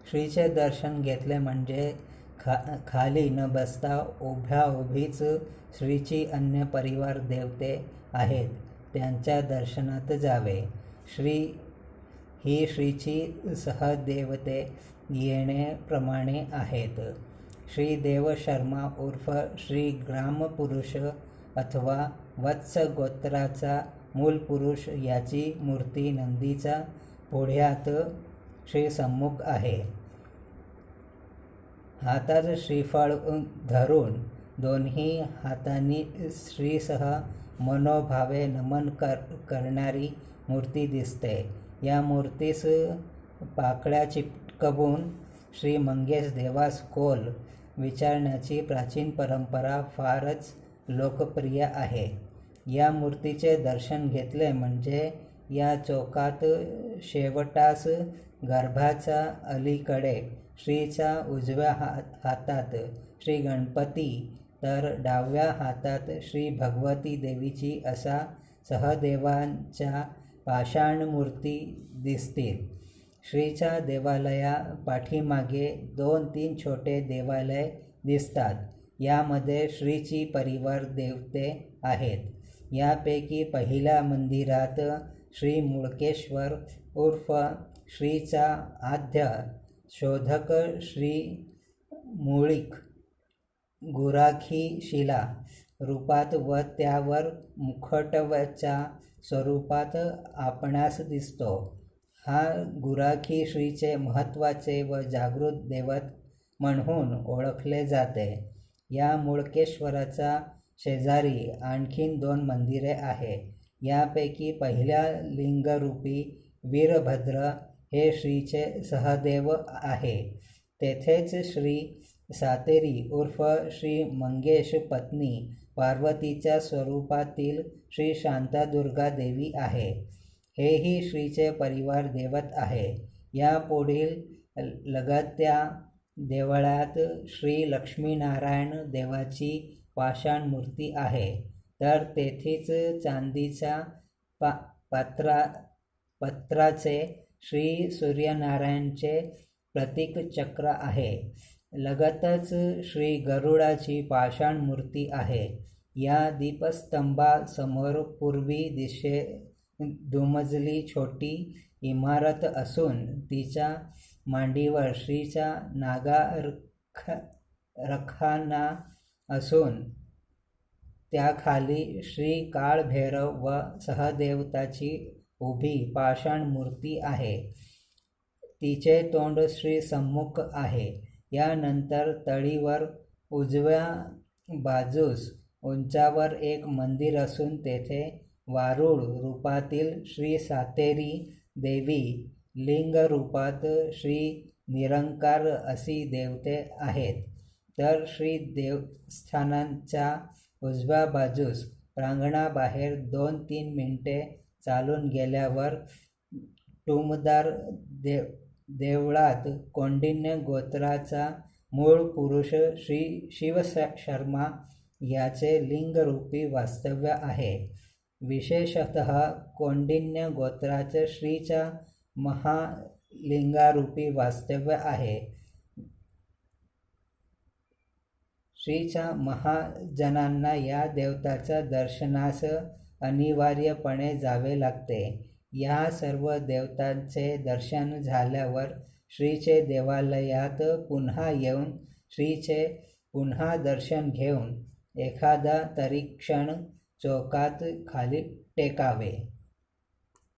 श्रीचे दर्शन घेतले म्हणजे खाली न बसता उभ्याउभीच श्रीची अन्य परिवार देवते आहेत त्यांच्या दर्शनात जावे. ही श्रीची सहदेवते येणेप्रमाणे आहेत. श्री देवशर्मा उर्फ श्री ग्रामपुरुष अथवा वत्स गोत्राचा मूलपुरुष याची मूर्ती नंदीचा पुढ्यात श्रीसम्मुख आहे. हातात श्रीफळ धरून दोन्ही हातांनी श्रीसह मनोभावे नमन करणारी मूर्ती दिसते. या मूर्तीस पाकळ्या चिटकवून श्री मंगेश देवास खोल विचारण्याची प्राचीन परंपरा फारच लोकप्रिय आहे. या मूर्तीचे दर्शन घेतले म्हणजे या चौकात शेवटास गर्भाच्या अलीकडे श्रीच्या उजव्या हातात श्री गणपती तर डाव्या हातात श्री भगवती देवीची असा सहदेवांच्या पाषाण मूर्ती दिसतील. श्रीच्या देवालया पाठीमागे 2-3 छोटे देवालय दिसतात. यामध्ये श्रीची परिवार देवते आहेत. यापैकी पहिल्या मंदिरात श्री मुळकेश्वर उर्फ श्रीचा आद्य शोधक श्री मुळीक गुराखी शिला रूपात व त्यावर मुखटच्या स्वरूपात आपणास दिसतो. हा गुराखी श्रीचे महत्त्वाचे व जागृत दैवत म्हणून ओळखले जाते. या मुळकेश्वराच्या शेजारी आणखीन 2 मंदिरे आहे. यापैकी पहिल्या लिंगरूपी वीरभद्र हे श्रीचे सहदेव आहे. तेथेच श्री सातेरी उर्फ श्री मंगेश पत्नी पार्वतीच्या स्वरूपातील श्री शांतादुर्गा देवी आहे. हेही श्रीचे परिवार दैवत आहे. या पुढील लगत्या देवळात श्री लक्ष्मीनारायण देवाची पाषाण मूर्ती आहे. तर तेथेच चांदीच्या पत्राचे श्री सूर्यनारायणचे प्रतीक चक्र आहे. लगतच श्री गरुडाची पाषाण मूर्ती आहे. या दीपस्तंभासमोर पूर्वी दिशे दुमजली छोटी इमारत असून तिच्या मांडीवर श्रीचा नागारखाना असून त्याखाली श्री काळभैरव व सहदेवताची उभी पाषाण मूर्ती आहे. तिचे तोंड श्रीसम्मुख आहे. यानंतर तळीवर उजव्या बाजूस उंचावर एक मंदिर असून तेथे वारुळ रूपातील श्री सातेरी देवी, लिंग रूपात श्री निरंकार अशी देवते आहेत. तर श्री देवस्थानाच्या उजव्या बाजूस प्रांगणाबाहेर 2-3 मिनिटे चालून गेल्यावर टुमदार देवळात कौंडिन्य गोत्राचा मूळ पुरुष श्री शिवशर्मा याचे लिंगरूपी वास्तव्य आहे. विशेषतः कौंडिन्य गोत्राचे श्रीच्या महालिंगारूपी वास्तव्य आहे. श्रीच्या महाजनांना या देवताच्या दर्शनास अनिवार्यपणे जावे लागते. या सर्व देवतांचे दर्शन झाल्यावर श्रीचे देवालयात पुन्हा येऊन श्रीचे पुन्हा दर्शन घेऊन एखादा तरी क्षण चौकात खाली टेकावे.